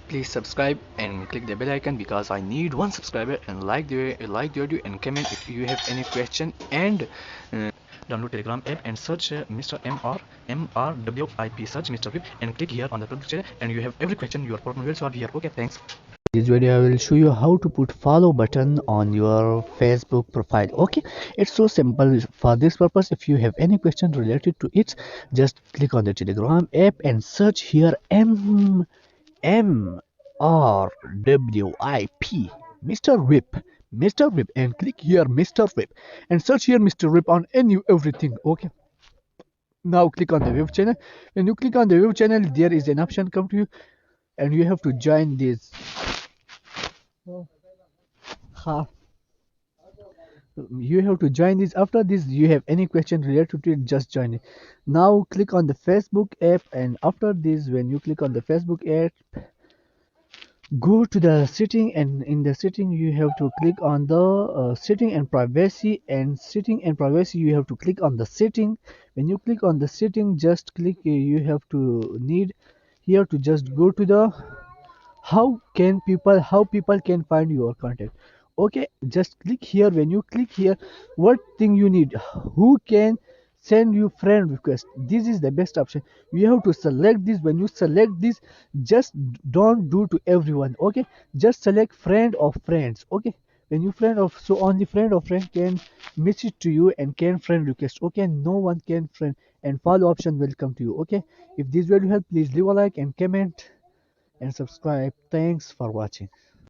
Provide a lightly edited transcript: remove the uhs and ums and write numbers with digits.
Please subscribe and click the bell icon because I need one subscriber, and like the video and comment if you have any question. And download Telegram app and search Mr. MRWIP, search Mr. Whip and click here on the public channel, and you have every question your problem will solve here. Okay, thanks. This video I will show you how to put follow button on your Facebook profile. Okay, it's so simple. For this purpose, if you have any question related to it, just click on the Telegram app and search here MRWIP, Mr. Whip, Mr. Whip, and click here Mr. Whip and search here Mr. Whip on any everything. Okay, now click on the web channel. When you click on the web channel, there is an option come to you, and you have to join this. Ha, you have to join this. After this, you have any question related to it, just join it. Now click on the Facebook app, and after this, when you click on the Facebook app, go to the setting, and in the setting you have to click on the setting and privacy, and setting and privacy you have to click on the setting. When you click on the setting, just click you have to need here to just go to the how people can find your contact. Okay, just click here. When you click here, what thing you need, who can send you friend request, this is the best option. You have to select this. When you select this, just don't do to everyone. Okay, just select friend of friends. Okay, when you friend of, so only friend of friend can message to you and can friend request. Okay, no one can friend, and follow option will come to you. Okay, if this video help, please leave a like and comment and subscribe. Thanks for watching.